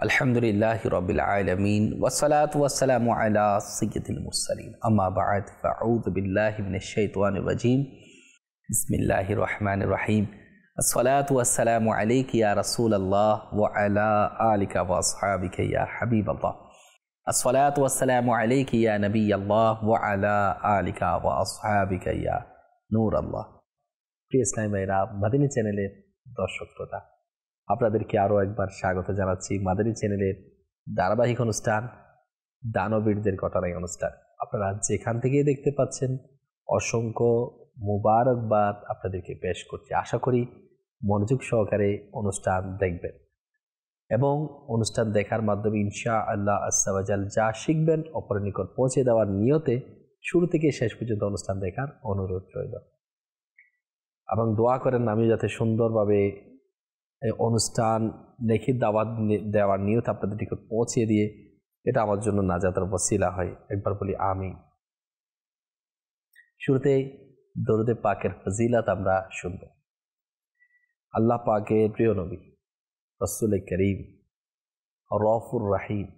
अल्हम्दुलिल्लाहि रब्बिल आलमीन वस्सलातु वस्सलामु अला सय्यिदिल मुरसलीन अम्मा बअद फ़अऊज़ु बिल्लाहि मिनश शैतानिर रजीम बिस्मिल्लाहिर रहमानिर रहीम अस्सलातु वस्सलामु अलैका या रसूलल्लाह व अला आलिका व अस्हाबिका या हबीबल्लाह अस्सलातु वस्सलामु अलैका या नबियल्लाह व अला आलिका व अस्हाबिका या नूरल्लाह। প্রিয় ইসলামী ভাইরা, মাদানী চ্যানেলের দর্শক শ্রোতা, আপনাদেরকে আরও একবার স্বাগত জানাচ্ছি মাদানী চ্যানেলের ধারাবাহিক অনুষ্ঠান দানবীরদের ঘটনায় অনুষ্ঠান। আপনারা যেখান থেকে দেখতে পাচ্ছেন অসংখ্য মুবারকবাদ আপনাদেরকে পেশ করছি। আশা করি মনোযোগ সহকারে অনুষ্ঠান দেখবেন এবং অনুষ্ঠান দেখার মাধ্যমে ইনশাআল্লাহ আজ্জা ওয়া জাল যা শিখবেন অপরের নিকট পৌঁছে দেওয়ার নিয়তে শুরু থেকে শেষ পর্যন্ত অনুষ্ঠান দেখার অনুরোধ রইল এবং দোয়া করেন আমি যাতে সুন্দরভাবে এই অনুষ্ঠান লিখিত দাওয়াত দেওয়ার নিয়ত আপনাদের নিকট পৌঁছে দিয়ে এটা আমার জন্য নাজাতের ওসিলা হয়। একবার বলি আমিন। শুরুতে দরুদে পাকের ফজিলত আমরা শুনব। আল্লাহ পাকের প্রিয় নবী রাসূল করিম রউফুর রহিম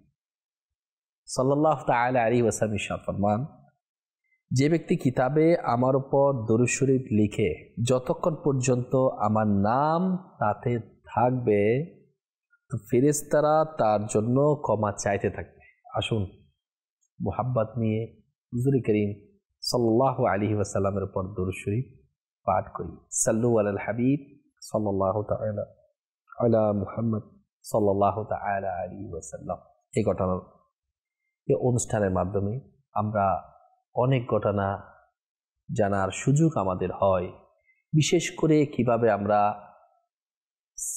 সাল্লাল্লাহু তাআলা আলাইহি ওয়াসাল্লাম ইরশাদ ফরমান, যে ব্যক্তি কিতাবে আমার উপর দরুদ শরীফ লিখে যতক্ষণ পর্যন্ত আমার নাম তাতে থাকবে তো ফেরেশতারা তার জন্য ক্ষমা চাইতে থাকবে। আসুন মুহাব্বত নিয়ে হুজুর করিম সাল্লাল্লাহু আলাইহি ওয়াসাল্লামের উপর দরুদ শরীফ পাঠ করি। সাল্লু আলাল হাবিব সাল্লাল্লাহু তাআলা আলা মুহাম্মদ সাল্লাল্লাহু তাআলা আলাইহি ওয়াসাল্লাম। এই ঘটনার এই অনুষ্ঠানের মাধ্যমে আমরা অনেক ঘটনা জানার সুযোগ আমাদের হয়, বিশেষ করে কিভাবে আমরা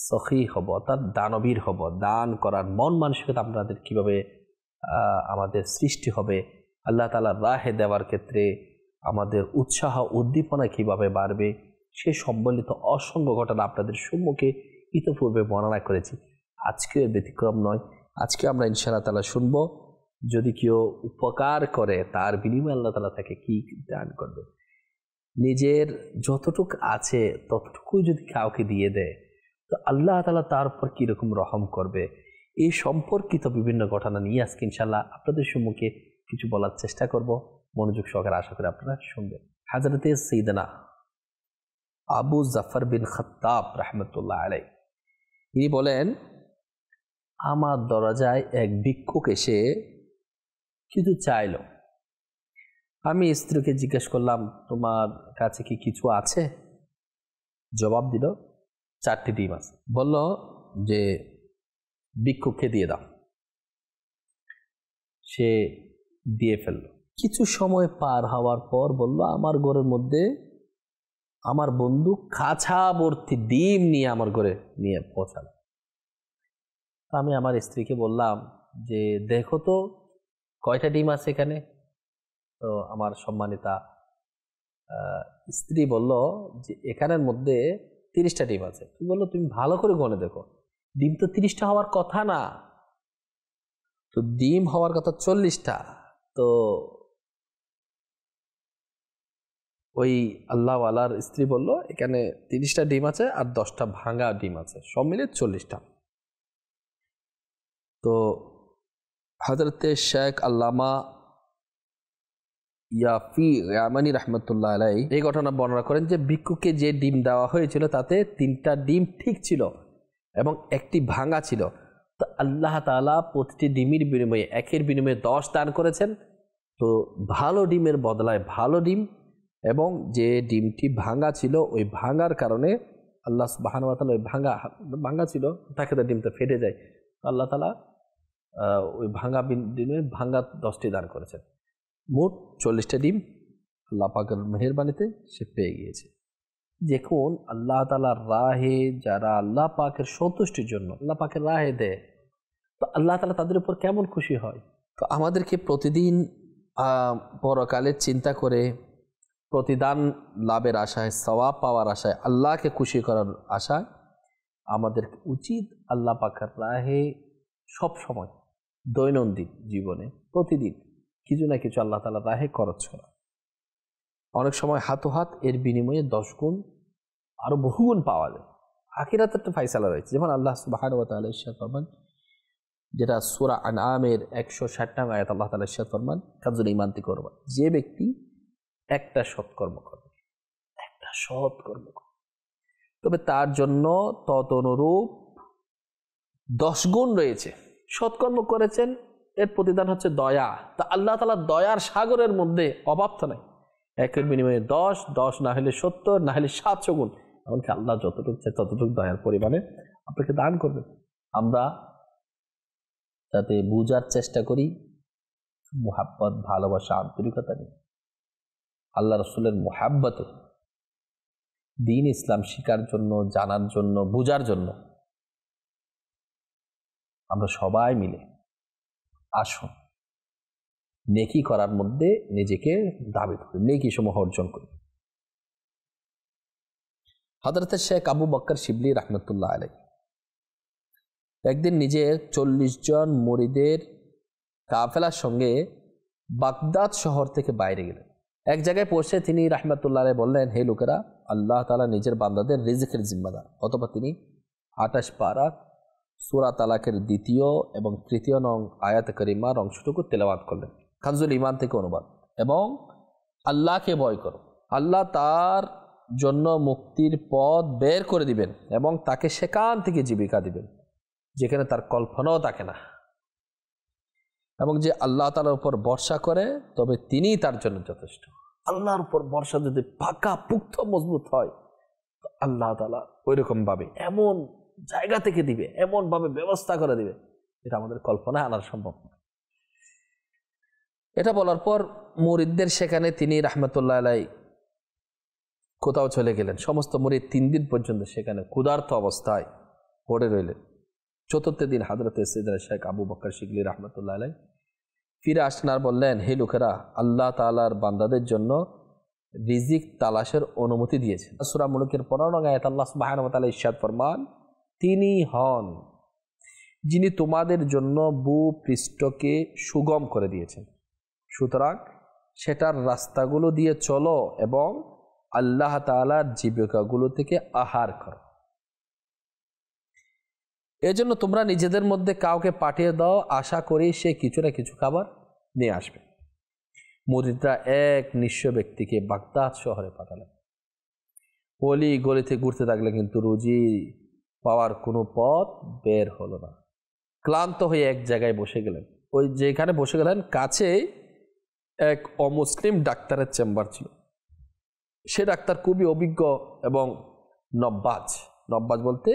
সখী হব, অর্থাৎ দানবীর হব, দান করার মন মানসিকতা আমাদের কিভাবে আমাদের সৃষ্টি হবে, আল্লাহ তাআলার রাহে দেওয়ার ক্ষেত্রে আমাদের উৎসাহ উদ্দীপনা কিভাবে বাড়বে, সে সম্বলিত অসংখ্য ঘটনা আপনাদের সম্মুখে ইতিপূর্বে বর্ণনা করেছি। আজকে ব্যতিক্রম নয়। আজকে আমরা ইনশাআল্লাহ তাআলা শুনবো যদি কেউ উপকার করে তার বিনিময়ে আল্লাহ তাআলা তাকে কি দান করবে। নিজের যতটুকু আছে ততটুকুই যদি কাউকে দিয়ে দেয় তো আল্লাহ তাআলা তার উপর কীরকম রহম করবে, এই সম্পর্কিত বিভিন্ন ঘটনা নিয়ে আজকে ইনশাআল্লাহ আপনাদের সম্মুখে কিছু বলার চেষ্টা করব। মনোযোগ সহকারে আশা করি আপনারা শুনবেন। হযরতে সাইয়েদনা আবু জাফর বিন খাত্তাব রাহমাতুল্লাহ আলাইহি তিনি বলেন, আমার দরজায় এক ভিক্ষুক এসে কিছু চাইল। আমি স্ত্রীকে জিজ্ঞেস করলাম, তোমার কাছে কি কিছু আছে? জবাব দিল, 4টি ডিম আছে। বলল যে ভিক্ষুককে দিয়ে দাও। সে দিয়ে ফেলল। কিছু সময় পার হওয়ার পর বলল, আমার ঘরের মধ্যে আমার বন্ধু খাঁচা ভর্তি ডিম নিয়ে আমার ঘরে নিয়ে পৌঁছাল। আমি আমার স্ত্রীকে বললাম যে দেখো তো কয়টা ডিম আছে এখানে। তো আমার সম্মানিতা স্ত্রী বলল যে এখানের মধ্যে 30টা ডিম আছে। তুমি বললো তুমি ভালো করে গণে দেখো, ডিম তো 30টা হওয়ার কথা না, তো ডিম হওয়ার কথা 40টা। তো ওই আল্লাহওয়ালার স্ত্রী বলল এখানে 30টা ডিম আছে আর 10টা ভাঙা ডিম আছে, সব মিলে 40টা। তো হযরতে শেখ আল্লামা ইয়াফি ইয়ামানি রাহমাতুল্লাহ আলাইহি এই ঘটনা বর্ণনা করেন যে ভিক্ষুকে যে ডিম দেওয়া হয়েছিল তাতে 3টা ডিম ঠিক ছিল এবং 1টি ভাঙা ছিল। তো আল্লাহ তাআলা প্রতিটি ডিমের বিনিময়ে একের বিনিময়ে 10 দান করেছেন। তো ভালো ডিমের বদলায় ভালো ডিম এবং যে ডিমটি ভাঙা ছিল ওই ভাঙার কারণে আল্লাহ সুবহানাহু ওয়া তাআলা ওই ভাঙা ছিল তাকে তো ডিমটা ফেটে যায়, আল্লাহ তাআলা ওই ভাঙা ডিমে ভাঙা 10টি দান করেছেন। মোট 40টা ডিম আল্লাহ পাকের মেহেরবানিতে সে পেয়ে গিয়েছে। দেখুন আল্লাহ তাআলার রাহে যারা আল্লাহ পাকের সন্তুষ্টির জন্য আল্লাহ পাকের রাহে দেয় তো আল্লাহ তাআলা তাদের উপর কেমন খুশি হয়। তো আমাদেরকে প্রতিদিন পরকালের চিন্তা করে প্রতিদান লাভের আশায়, সওয়াব পাওয়ার আশায়, আল্লাহকে খুশি করার আশায় আমাদের উচিত আল্লাহ পাকের রাহে সব সময় দৈনন্দিন জীবনে প্রতিদিন কিছু না কিছু আল্লাহ তাআলার রাহে খরচ করা। অনেক সময় হাতোহাত এর বিনিময়ে 10 গুণ আরো বহুগুণ পাওয়া যায়। আখিরাতের একটা ফয়সালা রয়েছে। যেমন আল্লাহ সুবহানাহু ওয়া তাআলা ইরশাদ ফরমান, যেটা সূরা আনআমের 160 নং আয়াত আল্লাহ তাআলা ইরশাদ ফরমান কাজুল ঈমান থেকে করবা, যে ব্যক্তি একটা সৎকর্ম করবে, একটা সৎকর্ম করবে, তবে তার জন্য তদনুরূপ 10 গুণ রয়েছে। সৎকর্ম করেছেন, এর প্রতিদান হচ্ছে দয়া। তা আল্লাহ তাআলা দয়ার সাগরের মধ্যে অভাব তো নাই, একের বিনিময়ে 10 না হলে 70, না হলে 700 গুণ, এমনকি আল্লাহ যতটুকু চায় ততটুকু দয়ার পরিমাণে আপনাকে দান করবেন। আমরা যাতে বুঝার চেষ্টা করি, মুহাব্বত, ভালোবাসা, আন্তরিকতা নিয়ে, আল্লাহ রাসূলের মুহাব্বতে, দ্বীন ইসলাম শিখার জন্য, জানার জন্য, বুঝার জন্য আমরা সবাই মিলে আসুন নেকি করার মধ্যে নিজেকে দাবি করি, নেকি সমূহ অর্জন করি। হযরত শেখ আবু বকর শিবলি রাহমাতুল্লাহ আলাইহি একদিন নিজের 40 জন মুরিদের কাফেলার সঙ্গে বাগদাদ শহর থেকে বাইরে গেলেন। এক জায়গায় পৌঁছে তিনি রাহমাতুল্লাহ আলাইহি বললেন, হে লোকেরা, আল্লাহ তাআলা নিজের বান্দাদের রিজিকের জিম্মাদার। অতঃপর তিনি 28 পারা সূরা তালাকের 2য় এবং 3য় নং আয়াত কারিমার অংশটুকু তেলাওয়াত করলেন। কানজুল ঈমান থেকে অনুবাদ। এবং আল্লাহকে ভয় করো, আল্লাহ তার জন্য মুক্তির পথ বের করে দিবেন এবং তাকে সেখান থেকে জীবিকা দিবেন যেখানে তার কল্পনাও থাকে না। এবং যে আল্লাহ তাআলার উপর ভরসা করে তবে তিনিই তার জন্য যথেষ্ট। আল্লাহর উপর ভরসা যদি পাকা পুক্ত মজবুত হয়, তো আল্লাহ তাআলা ওইরকম ভাবে এমন জায়গা থেকে দিবে, এমন ভাবে ব্যবস্থা করে দিবে, এটা আমাদের কল্পনায় আনার সম্ভব না। এটা বলার পর মুরিদদের সেখানে তিনি রাহমাতুল্লাহ আলাইহি কোথাও চলে গেলেন। সমস্ত মুরিদ 3 দিন পর্যন্ত সেখানে ক্ষুধার্ত অবস্থায় পড়ে রইলেন। চতুর্থ দিন হযরত সাইয়েদনা শেখ আবু বকর শিবলি রাহমাতুল্লাহ আলাইহি ফিরে আসলেন আর বললেন, হে লোকেরা, আল্লাহ তাআলার বান্দাদের জন্য রিজিক তালাশের অনুমতি দিয়েছেন। সূরা মুলুকের 15 নং আয়াত আল্লাহ সুবহানাহু ওয়া তাআলা ইরশাদ ফরমান, তিনি হন যিনি তোমাদের জন্য ভূপৃষ্ঠকে সুগম করে দিয়েছেন, সুতরাং সেটার রাস্তাগুলো দিয়ে চলো এবং আল্লাহ তাআলার জীবিকাগুলো থেকে আহার করো। এজন্য তোমরা নিজেদের মধ্যে কাউকে পাঠিয়ে দাও, আশা করি সে কিছু না কিছু খাবার নিয়ে আসবে। মুরিদরা এক নিঃস্ব ব্যক্তিকে বাগদাদ শহরে পাঠালেন। অলি গলিতে ঘুরতে থাকলে কিন্তু রুজি পাওয়ার কোনো পথ বের হলো না। ক্লান্ত হয়ে এক জায়গায় বসে গেলেন। ওই যেখানে বসে গেলেন কাছে এক অমুসলিম ডাক্তারের চেম্বার ছিল। সে ডাক্তার খুবই অভিজ্ঞ এবং নব্বাজ বলতে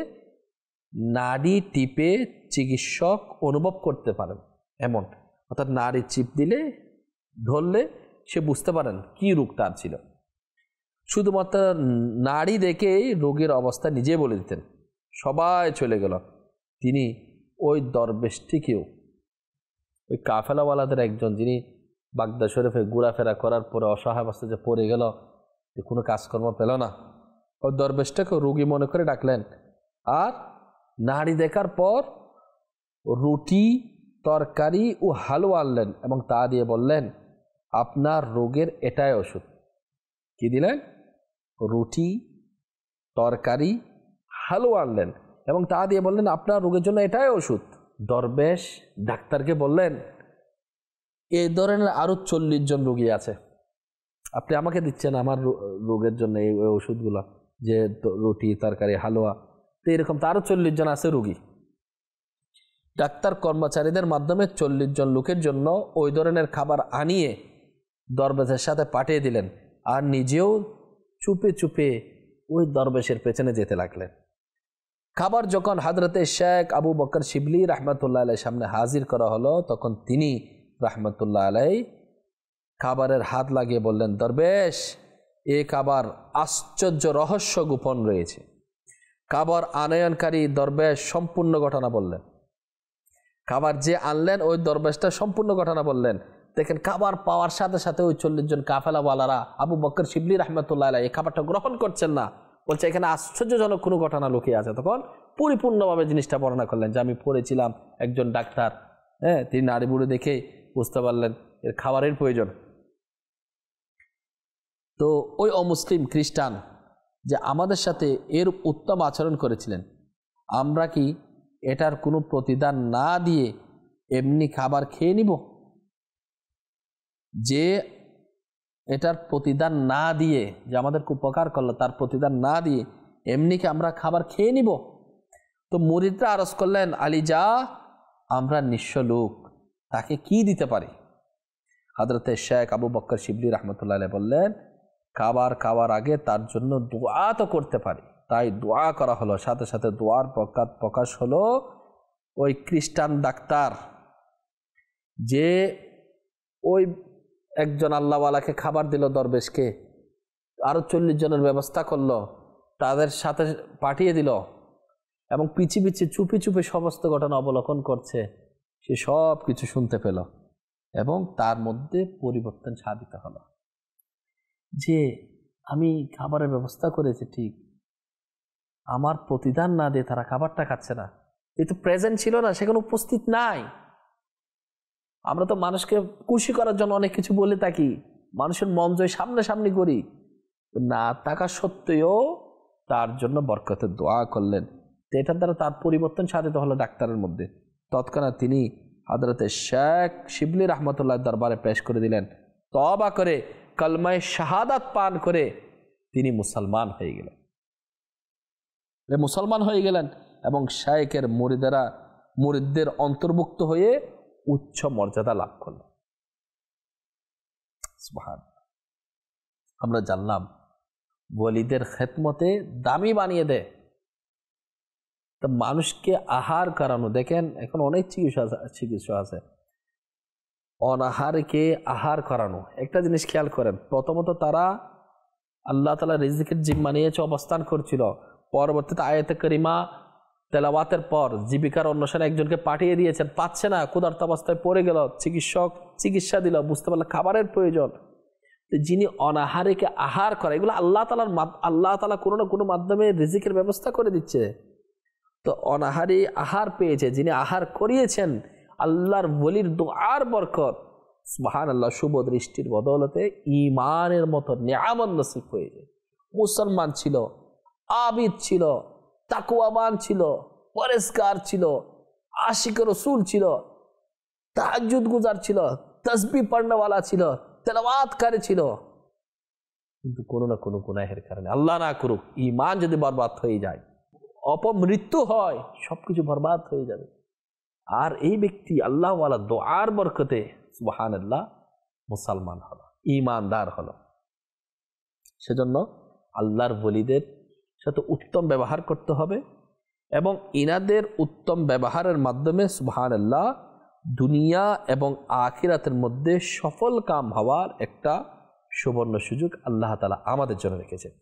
নাড়ি টিপে চিকিৎসক অনুভব করতে পারেন এমন, অর্থাৎ নাড়ি চিপ দিলে, ধরলে সে বুঝতে পারেন কি রোগ তার ছিল। শুধুমাত্র নাড়ি দেখেই রোগীর অবস্থা নিজে বলে দিতেন। সবাই চলে গেল। তিনি ওই দরবেশটিকেও, ওই কাফেলাওয়ালাদের একজন, যিনি বাগদাদ শরীফে ঘোরাফেরা করার পরে অসহায় অবস্থায় যে পড়ে গেল, যে কোনো কাজকর্ম পেল না, ওই দরবেশটাকে রোগী মনে করে ডাকলেন। আর নাড়ি দেখার পর রুটি, তরকারি ও হালুয়া আনলেন এবং তা দিয়ে বললেন, আপনার রোগের এটাই ওষুধ। কি দিলেন? রুটি, তরকারি, হালুয়া আনলেন এবং তা দিয়ে বললেন, আপনার রোগের জন্য এটাই ওষুধ। দরবেশ ডাক্তারকে বললেন, এই ধরনের আরো 40 জন রোগী আছে, আপনি আমাকে দিচ্ছেন আমার রোগের জন্য এই ওষুধগুলো, যে রুটি, তরকারি, হালুয়া, তো এরকম তো আরো 40 জন আছে রোগী। ডাক্তার কর্মচারীদের মাধ্যমে 40 জন লোকের জন্য ওই ধরনের খাবার আনিয়ে দরবেশের সাথে পাঠিয়ে দিলেন আর নিজেও চুপে চুপে ওই দরবেশের পেছনে যেতে লাগলেন। খাবার যখন হযরতে শেখ আবু বকর শিবলি রাহমাতুল্লাহ আলাইহির সামনে হাজির করা হলো, তখন তিনি রাহমাতুল্লাহ আলাইহি খাবারের হাত লাগিয়ে বললেন, দরবেশ, এই খাবার আশ্চর্য রহস্য গোপন রয়েছে। খাবার আনয়নকারী দরবেশ সম্পূর্ণ ঘটনা বললেন। খাবার যে আনলেন ওই দরবেশটা সম্পূর্ণ ঘটনা বললেন। দেখেন, খাবার পাওয়ার সাথে সাথে ওই 40 জন কাফেলাওয়ালারা আবু বকর শিবলি রাহমাতুল্লাহ আলাইহি এই খাবারটা গ্রহণ করছেন না, বলছে এখানে আশ্চর্যজনক কোনো ঘটনা লুকিয়ে আছে। তখন পরিপূর্ণভাবে জিনিসটা বর্ণনা করলেন যে আমি পড়েছিলাম একজন ডাক্তার, তিনি নাড়ি বুড়ি দেখে বুঝতে পারলেন এর খাবারের প্রয়োজন। তো ওই অমুসলিম খ্রিস্টান যে আমাদের সাথে এর উত্তম আচরণ করেছিলেন, আমরা কি এটার কোনো প্রতিদান না দিয়ে এমনি খাবার খেয়ে নিব, যে এটার প্রতিদান না দিয়ে, যে আমাদেরকে উপকার করলো তার প্রতিদান না দিয়ে এমনি কি আমরা খাবার খেয়ে নিব? তো মুরিদরা আরজ করলেন, আলী যা, আমরা নিঃস্ব লোক, তাকে কি দিতে পারি? হযরতে শেখ আবু বকর শিবলি রহমতুল্লাহ আলাইহি বললেন, খাবার খাওয়ার আগে তার জন্য দোয়া তো করতে পারি। তাই দোয়া করা হলো। সাথে সাথে দোয়ার প্রকাশ হলো ওই খ্রিস্টান ডাক্তার যে ওই একজন আল্লাহওয়ালাকে খাবার দিল, দরবেশকে, আরো 40 জনের ব্যবস্থা করলো, তাদের সাথে পাঠিয়ে দিল এবং পিছি পিছি চুপি চুপি সমস্ত ঘটনা অবলোকন করছে। সে সব কিছু শুনতে পেল এবং তার মধ্যে পরিবর্তন সাধিত হলো যে আমি খাবারের ব্যবস্থা করেছি ঠিক, আমার প্রতিদান না দিয়ে তারা খাবারটা খাচ্ছে না। এ তো প্রেজেন্ট ছিল না, সেখানে উপস্থিত নাই। আমরা তো মানুষকে খুশি করার জন্য অনেক কিছু বলে থাকি, মানুষের মন জয় সামনাসামনি করি, না থাকা সত্ত্বেও তার জন্য বরকতের দোয়া করলেন। তো এটার দ্বারা তার পরিবর্তন সাধিত হলো ডাক্তারের মধ্যে। তৎক্ষণাৎ তিনি হযরতে শেখ শিবলি রহমতুল্লাহ দরবারে পেশ করে দিলেন। তওবা করে কলমায়ে শাহাদাত পান করে তিনি মুসলমান হয়ে গেলেন। এবং শেখের মুরিদদের অন্তর্ভুক্ত হয়ে উচ্চ মর্যাদা লাভ করল। সুবহানাল্লাহ। আমরা জানলাম ওয়ালিদের খেদমতে দামি বানিয়ে দেয়। তো মানুষকে আহার করানো, দেখেন এখন অনেক চিকিৎসা আছে, অনাহারকে আহার করানো। একটা জিনিস খেয়াল করেন, প্রথমত তারা আল্লাহ তাআলা রিজিকের জিম্মা নিয়েছে, অবস্থান করছিল। পরবর্তীতে আয়াতে কারিমা তেলাওয়াতের পর জীবিকার অন্বেষণে একজনকে পাঠিয়ে দিয়েছেন, পাচ্ছে না, ক্ষুধার্ত অবস্থায় পড়ে গেল, চিকিৎসক চিকিৎসা দিল, বুঝতে পারলো খাবারের প্রয়োজন। যিনি অনাহারীকে আহার করে, এগুলো আল্লাহ তাআলা কোনো না কোনো মাধ্যমে রিজিকের ব্যবস্থা করে দিচ্ছে। তো অনাহারী আহার পেয়েছে, যিনি আহার করিয়েছেন, আল্লাহর ওলির দোয়ার বরকত, সুবহানাল্লাহ, শুভ দৃষ্টির বদৌলতে ঈমানের মতো নিয়ামত নসিব হয়েছে। মুসলমান ছিল, আবিদ ছিল, তাকওয়াবান ছিল, পরেজগার ছিল, আশিক রাসূল ছিল, তাহাজ্জুদ গুজার ছিল, তাসবিহ পড়নেওয়ালা ছিল, তেলাওয়াতকারী ছিল, কিন্তু কোনো না কোনো গুনাহের কারণে, আল্লাহ না করুক, ঈমান যদি বরবাদ হয়ে যায়, অপমৃত্যু হয়, সবকিছু বরবাদ হয়ে যাবে। আর এই ব্যক্তি আল্লাহওয়ালা দোয়ার বরকতে সুবহানাল্লাহ মুসলমান হলো, ঈমানদার হলো। সেজন্য আল্লাহর ওলিদের সাথে উত্তম ব্যবহার করতে হবে এবং ইনাদের উত্তম ব্যবহারের মাধ্যমে সুবহানাল্লাহ দুনিয়া এবং আখিরাতের মধ্যে সফল কাম হওয়ার একটা সুবর্ণ সুযোগ আল্লাহ তাআলা আমাদের জন্য রেখেছেন।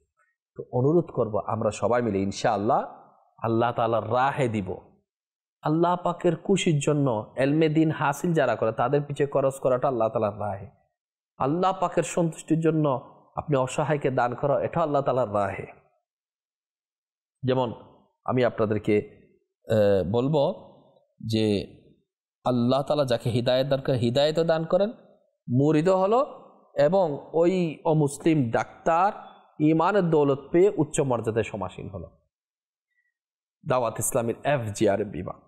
তো অনুরোধ করব আমরা সবাই মিলে ইনশাআল্লাহ আল্লাহ তাআলার রাহে দিব। আল্লাহ পাকের খুশির জন্য এলমে দ্বীন হাসিল যারা করে তাদের পিছিয়ে খরচ করাটা আল্লাহ তাআলার রাহে। আল্লাহ পাকের সন্তুষ্টির জন্য আপনি অসহায়কে দান করা, এটা আল্লাহ তাআলার রাহে। যেমন আমি আপনাদেরকে বলবো যে আল্লাহ তাআলা যাকে হিদায়াত দান করেন, হিদায়াতও দান করেন, মুরিদও হলো, এবং ওই অমুসলিম ডাক্তার ঈমানের দৌলত পেয়ে উচ্চ মর্যাদায় সমাসীন হলো। দাওয়াত ইসলামের FGR বিভাগ,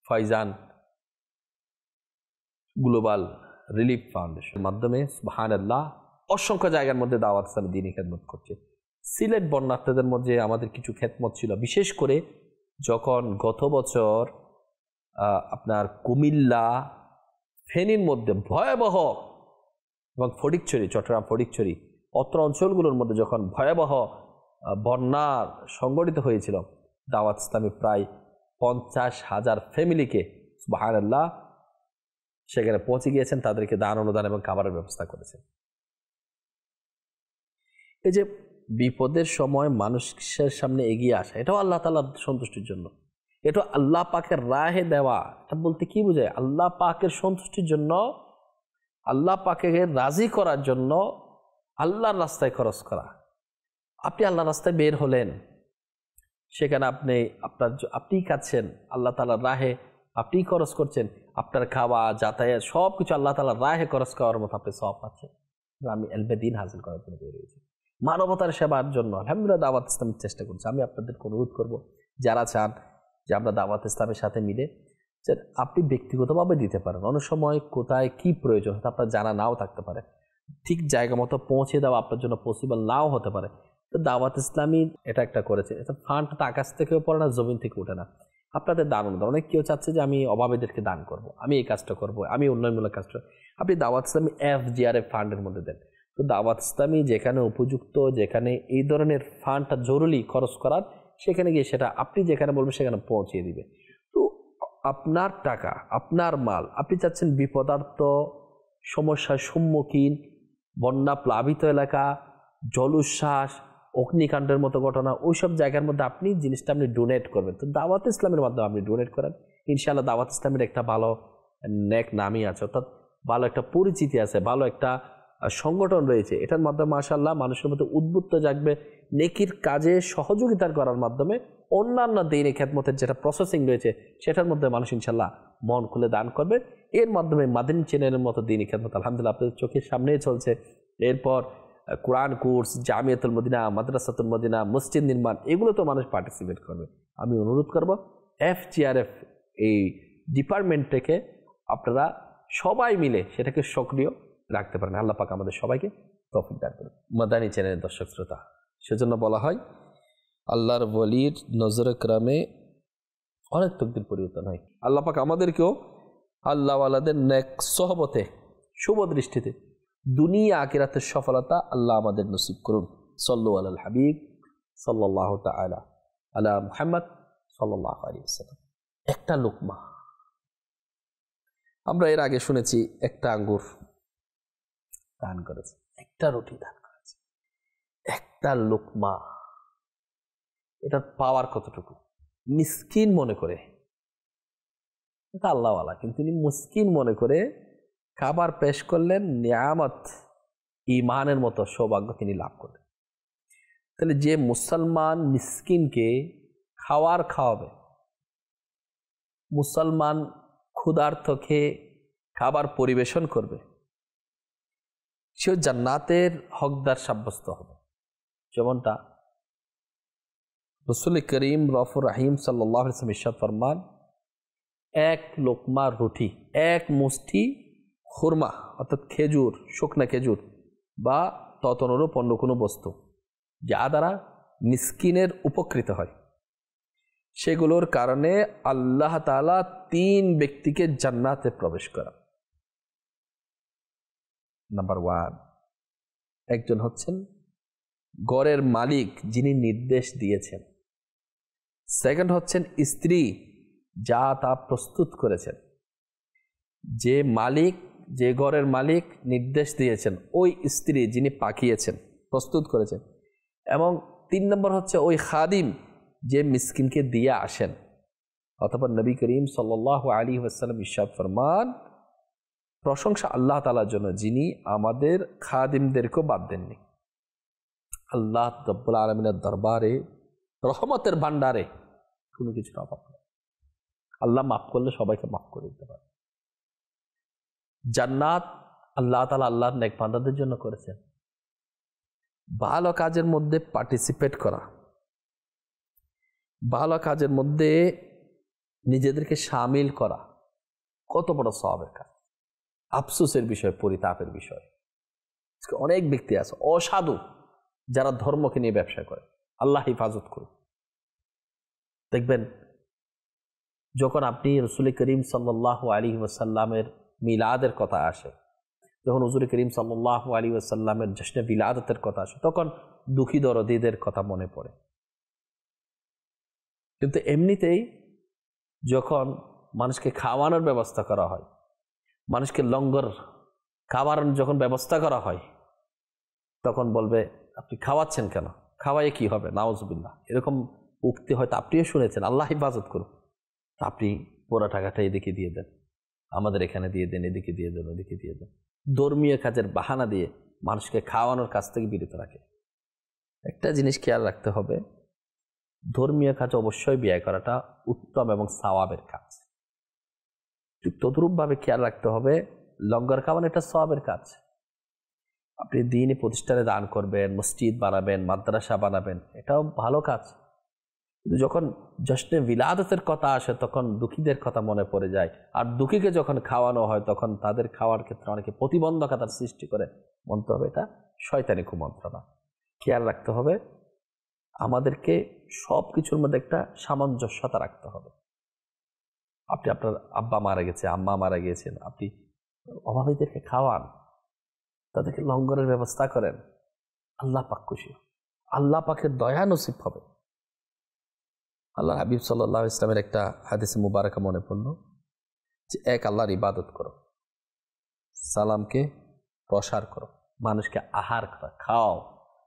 ফয়জান গ্লোবাল রিলিফ ফাউন্ডেশনের মাধ্যমে সুবহানাল্লাহ অসংখ্য জায়গার মধ্যে দাওয়াত ইসলামের দ্বীনি খেদমত করছে। সিলেট বন্যার্থীদের মধ্যে আমাদের কিছু খেদমত ছিল, বিশেষ করে যখন গত বছর আপনার কুমিল্লা, ফেনীর মধ্যে ভয়াবহ, এবং ফটিকছড়ি, চট্টগ্রাম ফটিকছড়ি অত্র অঞ্চলগুলোর মধ্যে যখন ভয়াবহ বন্যা সংগঠিত হয়েছিল, দাওয়াত ইসলামী প্রায় 50,000 ফ্যামিলিকে সুবহানাল্লাহ সেখানে পৌঁছে গিয়েছেন, তাদেরকে দান অনুদান এবং খাবারের ব্যবস্থা করেছেন। এই যে বিপদের সময় মানুষের সামনে এগিয়ে আসা, এটাও আল্লাহ তাআলার সন্তুষ্টির জন্য, এটা আল্লাহ পাকের রাহে দেওয়া। এটা বলতে কি বোঝায়? আল্লাহ পাকের সন্তুষ্টির জন্য, আল্লাহ পাকে রাজি করার জন্য আল্লাহর রাস্তায় খরচ করা। আপনি আল্লাহর রাস্তায় বের হলেন, সেখানে আপনি খাচ্ছেন, আল্লাহ তাআলার রাহে আপনি খরচ করছেন, আপনার খাওয়া যাতায়াত সব কিছু আল্লাহ তাআলার রাহে খরচ করার মতো আপনি সওয়াব পাচ্ছেন। আমি এলমে দ্বীন হাসিল করার জন্য বের হয়েছি, মানবতার সেবার জন্য আলহামদুলিল্লাহ দাওয়াত ইসলামের চেষ্টা করছি। আমি আপনাদেরকে অনুরোধ করব, যারা চান যে আমরা দাওয়াত ইসলামের সাথে মিলে যে আপনি ব্যক্তিগতভাবে দিতে পারেন। অনেক সময় কোথায় কি প্রয়োজন হতে আপনার জানা নাও থাকতে পারে, ঠিক জায়গা মতো পৌঁছে দেওয়া আপনার জন্য পসিবল নাও হতে পারে। তো দাওয়াত ইসলামী এটা একটা করেছে, এটা ফান্ড তো আকাশ থেকেও পড়ে না, জমিন থেকে ওঠে না, আপনাদের দান অনুদান। অনেক কেউ চাচ্ছে যে আমি অভাবীদেরকে দান করব, আমি এই কাজটা করব, আমি উন্নয়নমূলক কাজটা, আপনি দাওয়াত ইসলামী FGRF ফান্ডের মধ্যে দেন। তো দাওয়াত ইসলামী যেখানে উপযুক্ত, যেখানে এই ধরনের ফান্ডটা জরুরি খরচ করার, সেখানে গিয়ে সেটা আপনি যেখানে বলবেন সেখানে পৌঁছিয়ে দিবে। তো আপনার টাকা, আপনার মাল, আপনি চাচ্ছেন বিপদার্থ, সমস্যার সম্মুখীন, বন্যা প্লাবিত এলাকা, জলোচ্ছ্বাস, অগ্নিকাণ্ডের মতো ঘটনা, ওইসব জায়গার মধ্যে আপনি জিনিসটা আপনি ডোনেট করবেন। তো দাওয়াত ইসলামের মাধ্যমে আপনি ডোনেট করেন, ইনশাআল্লাহ দাওয়াত ইসলামের একটা ভালো নেক নামই আছে, অর্থাৎ ভালো একটা পরিচিতি আছে, ভালো একটা সংগঠন রয়েছে। এটার মাধ্যমে মাশাআল্লাহ মানুষের মধ্যে উদ্বুদ্ধ জাগবে, নেকির কাজে সহযোগিতা করার মাধ্যমে অন্যান্য দ্বীনি খেদমতের যেটা প্রসেসিং রয়েছে সেটার মধ্যে মানুষ ইনশাআল্লাহ মন খুলে দান করবে। এর মাধ্যমে মাদানী চ্যানেলের মতো দ্বীনি খেদমত আলহামদুলিল্লাহ আপনাদের চোখের সামনেই চলছে। এরপর কোরআন কোর্স, জামিয়াতুল মদিনা, মাদ্রাসাতুল মদিনা, মসজিদ নির্মাণ, এগুলো তো মানুষ পার্টিসিপেট করবে। আমি অনুরোধ করব FGRF এই ডিপার্টমেন্ট থেকে আপনারা সবাই মিলে সেটাকে সক্রিয় রাখতে পারেন। আল্লাহ পাক আমাদের সবাইকে তৌফিক দান করুন। মাদানী চ্যানেলের দর্শক শ্রোতা, সেজন্য বলা হয় আল্লাহর ওয়ালির নজরে کرامে অনেক তকদির পরিবর্তন হয়। আল্লাহ পাক আমাদেরকেও আল্লাহওয়ালাদের নেক সোহবতে, শুভ দৃষ্টিতে দুনিয়া আখিরাতের সফলতা আল্লাহ আমাদের নসিব করুন। সাল্লু আলাল হাবিব সাল্লাল্লাহু তাআলা আলা মুহাম্মদ সাল্লাল্লাহু আলাইহি ওয়াসাল্লাম। একটা লোকমা, আমরা এর আগে শুনেছি একটা আঙ্গুর দান করেছে, একটা রুটি দান করেছে, একটা লোকমা, এটার পাওয়ার কতটুকু মিসকিন মনে করে, এটা আল্লাহওয়ালা কিন্তু তিনি মিসকিন মনে করে খাবার পেশ করলেন, নিয়ামত ঈমানের মতো সৌভাগ্য তিনি লাভ করলেন। তাহলে যে মুসলমান মিসকিনকে খাওয়াবে, মুসলমান ক্ষুধার্তকে খাবার পরিবেশন করবে, সে জান্নাতের হকদার সাব্যস্ত হবে। যেমনটা রাসূল করিম রউফুর রহিম সাল্লাল্লাহু আলাইহি ওয়াসাল্লাম ইরশাদ ফরমান, এক লোকমা রুটি, এক মুষ্টি খুরমা অর্থাৎ খেজুর, শুকনা খেজুর বা ততনুরূপ অন্য কোনো বস্তু যা দ্বারা মিসকিনের উপকৃত হয়, সেগুলোর কারণে আল্লাহ তাআলা 3 ব্যক্তিকে জান্নাতে প্রবেশ করা। নাম্বার 1, একজন হচ্ছেন ঘরের মালিক যিনি নির্দেশ দিয়েছেন। সেকেন্ড হচ্ছেন স্ত্রী যা তা প্রস্তুত করেছেন। যে মালিক, যে ঘরের মালিক নির্দেশ দিয়েছেন, ওই স্ত্রী যিনি পাকিয়েছেন, প্রস্তুত করেছেন। এবং 3 নম্বর হচ্ছে ওই খাদিম যে মিসকিনকে দিয়ে আসেন। অথবা নবী করিম সাল্লাল্লাহু আলাইহি ওয়াসাল্লাম ইরশাদ ফরমান, প্রশংসা আল্লাহ তাআলার জন্য যিনি আমাদের খাদিমদেরকেও বাদ দেননি। আল্লাহ রাব্বুল আলামিনের দরবারে রহমতের ভান্ডারে কোনো কিছুর অভাব নেই। আল্লাহ মাফ করলে সবাইকে মাফ করে দিতে পারে। জান্নাত আল্লাহ তাআলা আল্লাহর নেক বান্দাদের জন্য করেছেন। ভালো কাজের মধ্যে পার্টিসিপেট করা, ভালো কাজের মধ্যে নিজেদেরকে শামিল করা কত বড় সওয়াবের কাজ। আফসোসের বিষয়, পরিতাপের বিষয়, অনেক ব্যক্তি আছে অসাধু যারা ধর্মকে নিয়ে ব্যবসা করে। আল্লাহ হেফাজত করুন। দেখবেন যখন আপনি রাসূল করিম সাল্লাল্লাহু আলাইহি ওয়াসাল্লামের মিলাদের কথা আসে, যখন হুজুর করিম সাল্লাল্লাহু আলাইহি ওয়াসাল্লামের জশ্নে বিলাদতের কথা আসে, তখন দুঃখী দরদীদের কথা মনে পড়ে। কিন্তু এমনিতেই যখন মানুষকে খাওয়ানোর ব্যবস্থা করা হয়, মানুষকে লঙ্গর খাবার যখন ব্যবস্থা করা হয়, তখন বলবে আপনি খাওয়াচ্ছেন কেন, খাওয়াই কি হবে, নাউজুবিল্লাহ, এরকম উক্তি হয়তো আপনিও শুনেছেন। আল্লাহ হেফাজত করুন। আপনি পুরো টাকাটা এদিকে দিয়ে দেন, আমাদের এখানে দিয়ে দেন, এদিকে দিয়ে দেন, ওদিকে দিয়ে দেন। ধর্মীয় কাজের বাহানা দিয়ে মানুষকে খাওয়ানোর কাছ থেকে বিরত রাখে। একটা জিনিস খেয়াল রাখতে হবে, ধর্মীয় কাজ অবশ্যই ব্যয় করাটা উত্তম এবং সওয়াবের কাজ। ঠিক তদ্রূপভাবে খেয়াল রাখতে হবে লঙ্গর খাওয়ানো এটা সওয়াবের কাজ। আপনি দ্বীনি প্রতিষ্ঠানে দান করবেন, মসজিদ বানাবেন, মাদ্রাসা বানাবেন, এটাও ভালো কাজ। কিন্তু যখন জশ্নে বিলাদতের কথা আসে তখন দুঃখীদের কথা মনে পড়ে যায়, আর দুঃখীকে যখন খাওয়ানো হয় তখন তাদের খাওয়ার ক্ষেত্রে অনেকে প্রতিবন্ধকতার সৃষ্টি করে। মনতে হবে এটা শয়তানি কুমন্ত্রণা। খেয়াল রাখতে হবে, আমাদেরকে সব কিছুর মধ্যে একটা সামঞ্জস্যতা রাখতে হবে। আপনি আপনার আব্বা মারা গেছে, আম্মা মারা গিয়েছেন, আপনি অভাবীদেরকে খাওয়ান, তাদেরকে লঙ্গরের ব্যবস্থা করেন, আল্লাহ পাক খুশি, আল্লাহ পাকের দয়া নসিব হবে। আল্লাহ হাবিব সাল্লাল্লাহু আলাইহি ইসলামের একটা হাদিসে মুবারাকা মনে পড়ল যে এক আল্লাহর ইবাদত করো, সালামকে প্রসার করো, মানুষকে আহার করা, খাও।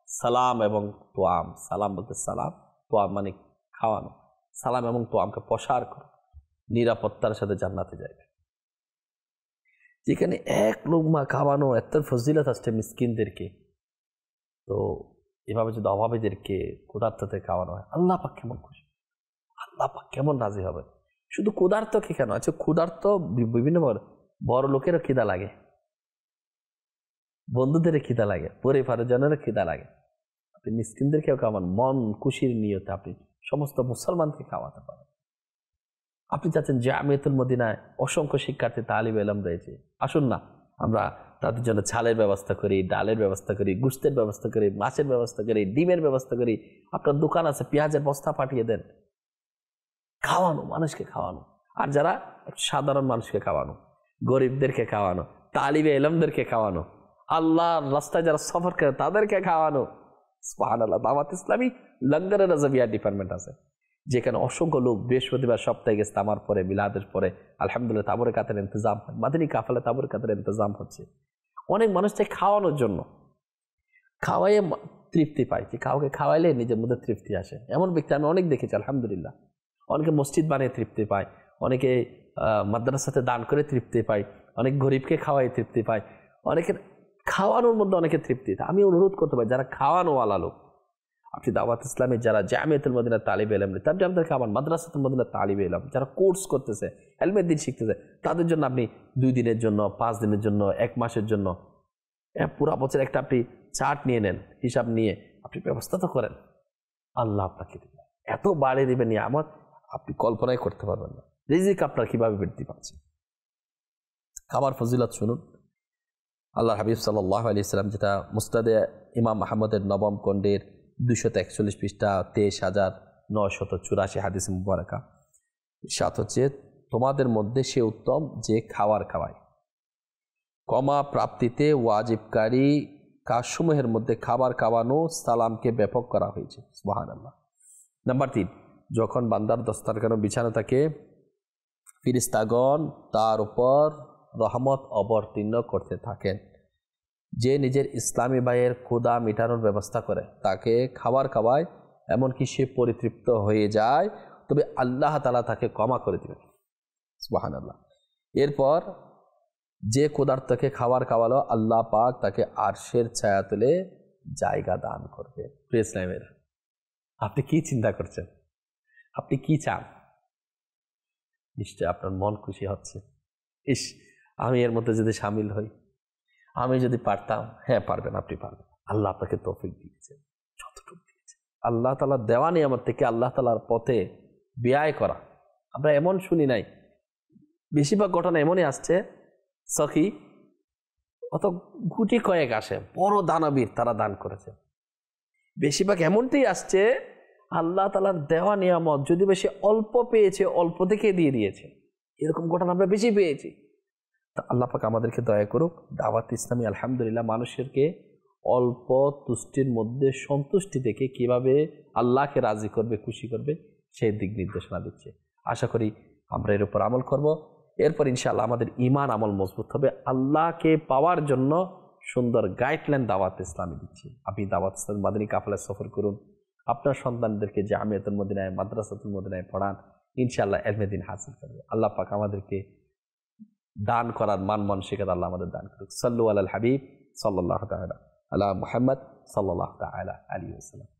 সালাম এবং তোয়াম, সালাম বলতে সালাম, তোয়াম মানে খাওয়ানো, সালাম এবং তোয়ামকে প্রসার করো, নিরাপত্তার সাথে জান্নাতে যাবে। যেখানে এক লুকমা খাওয়ানো এত ফজিলত আসছে মিসকিনদেরকে, তো এভাবে যদি অভাবীদেরকে ক্ষুধার্ততে খাওয়ানো হয়, আল্লাহ পাক কেমন খুশি, আল্লাহ পাক কেমন রাজি হবে। শুধু ক্ষুধার্তকে কেন, আচ্ছা ক্ষুধার্ত বিভিন্ন বড় লোকেরও খিদা লাগে, বন্ধুদের খিদা লাগে, পরিবারের জনের খিদা লাগে। আপনি মিসকিনদেরকেও খাওয়ান, মন খুশির নিয়তে আপনি সমস্ত মুসলমানকে খাওয়াতে পারেন। আপনি চাচ্ছেন জামিয়াতুল মদিনায় অসংখ্য শিক্ষার্থী তালিব ইলম রয়েছে, আসুন না আমরা তাদের জন্য ছালের ব্যবস্থা করি, ডালের ব্যবস্থা করি, গুস্তের ব্যবস্থা করি, মাছের ব্যবস্থা করি, ডিমের ব্যবস্থা করি। আপনার দোকান আছে, পেঁয়াজের বস্তা পাঠিয়ে দেন, খাওয়ানো, মানুষকে খাওয়ানো। আর যারা সাধারণ মানুষকে খাওয়ানো, গরিবদেরকে খাওয়ানো, তালিবে ইলমদেরকে খাওয়ানো, আল্লাহর রাস্তায় যারা সফর করে তাদেরকে খাওয়ানো। সুবহানাল্লাহ। দাওয়াত ইসলামী লঙ্গরের রাজাবিয়া ডিপার্টমেন্ট আছে, যেখানে অসংখ্য লোক বৃহস্পতিবার সপ্তাহে গেছে, আমার পরে মিলাদের পরে আলহামদুলিল্লাহ তাবরে কাতের ইন্তজাম হয়, মাদানী কাফেলা তাবরে কাতের ইন্তজাম হচ্ছে। অনেক মানুষকে খাওয়ানোর জন্য, খাওয়াইয়ে তৃপ্তি পায়, যে কাউকে খাওয়াইলে নিজের মধ্যে তৃপ্তি আসে। এমন ব্যক্তি আমি অনেক দেখেছি আলহামদুলিল্লাহ। অনেকে মসজিদ বানিয়ে তৃপ্তি পায়, অনেকে মাদ্রাসাতে দান করে তৃপ্তি পায়, অনেক গরিবকে খাওয়াই তৃপ্তি পায়, অনেকের খাওয়ানোর মধ্যে অনেকে তৃপ্তি। আমি অনুরোধ করতে পারি, যারা খাওয়ানোওয়ালা লোক, আপনি দাওয়াত ইসলামের যারা জামিয়াতুল মদিনার তালিবে ইলম, তাদের আমাদের খাওয়ান, মাদ্রাসাতুল মদিনার তালিবে ইলম যারা কোর্স করতেছে, ইলমের দিন শিখতেছে, তাদের জন্য আপনি 2 দিনের জন্য, 5 দিনের জন্য, 1 মাসের জন্য, পুরা বছর একটা আপনি চার্ট নিয়ে নেন, হিসাব নিয়ে আপনি ব্যবস্থা তো করেন। আল্লাহ আপনাকে দিবেন, এত বাড়িয়ে দিবেন নিয়ামত আপনি কল্পনাই করতে পারবেন না। রিজিক আপনার কিভাবে বৃদ্ধি পাচ্ছে। খাবার ফজিলত শুনুন। আল্লাহ হাবিব সাল্লাল্লাহু আলাইহি সাল্লাম, যেটা মুসনাদে ইমাম আহমদের 9ম খণ্ডের 241 পৃষ্ঠা 23,984 হাদিস মুবারাকা, সাত হচ্ছে, তোমাদের মধ্যে সে উত্তম যে খাওয়ার খাওয়ায়। কমা প্রাপ্তিতে ওয়াজিবকারী কাজসমূহের মধ্যে খাবার খাওয়ানো, সালামকে ব্যাপক করা হয়েছে। সুবহানাল্লাহ। নাম্বার 3, যখন বান্দার দস্তারখানা বিছানা থাকে, ফেরেশতাগণ তার উপর রহমত অবতীর্ণ করতে থাকেন। যে নিজের ইসলামী ভাইয়ের ক্ষুধা মিটানোর ব্যবস্থা করে, তাকে খাবার খাওয়ায়, এমনকি সে পরিতৃপ্ত হয়ে যায়, তবে আল্লাহ তাআলা তাকে ক্ষমা করে দেবেন। সুবহানাল্লাহ। এরপর যে ক্ষুধার্তকে খাবার খাওয়ালো, আল্লাহ পাক তাকে আরশের ছায়াতলে জায়গা দান করবে। প্রিয় ইসলামের, আপনি কি চিন্তা করছেন? আপনি কি চান? নিশ্চয় আপনার মন খুশি হচ্ছে, ইস আমি এর মধ্যে যদি সামিল হই, আমি যদি পারতাম। হ্যাঁ পারবেন, আপনি পারবেন। আল্লাহ আপনাকে তৌফিক দিয়েছে, যতটুকু দিয়েছে। আল্লাহ তাআলা দেওয়া নিয়ামত থেকে আল্লাহ তাআলার পথে ব্যয় করা আমরা এমন শুনি নাই। বেশিরভাগ ঘটনা এমনই আসছে, সখী অত গুটি কয়েক আসে, বড় দানবীর তারা দান করেছে। বেশিরভাগ এমনটাই আসছে, আল্লাহ তাআলার দেওয়া নিয়ামত যদি বেশি অল্প পেয়েছে, অল্প থেকে দিয়ে দিয়েছে। এরকম ঘটনা আমরা বেশি পেয়েছি। তা আল্লাহ পাক আমাদেরকে দয়া করুক। দাওয়াত ইসলামী আলহামদুলিল্লাহ মানুষকে অল্প তুষ্টির মধ্যে সন্তুষ্টি থেকে কিভাবে আল্লাহকে রাজি করবে, খুশি করবে, সেই দিক নির্দেশনা দিচ্ছে। আশা করি আমরা এর উপর আমল করব। এরপর ইনশাআল্লাহ আমাদের ঈমান আমল মজবুত হবে। আল্লাহকে পাওয়ার জন্য সুন্দর গাইডলাইন দাওয়াত ইসলামী দিচ্ছি। আপনি দাওয়াত ইসলামী মাদানী কাফেলায় সফর করুন, আপনার সন্তানদেরকে জামিয়াতুল মদিনায়, মাদ্রাসাতুল মদিনায় পড়ান, ইনশাআল্লাহ ইলমে দ্বীন হাসিল করবে। আল্লাহ পাক আমাদেরকে দান করার মান মানসিকতা আল্লাহ আমাদের দান করুক। সাল্লু আলাল হাবিব সাল্লাল্লাহু তাআলা আলা মুহাম্মদ সাল্লাল্লাহু তাআলা আলাইহি ওয়াসাল্লাম।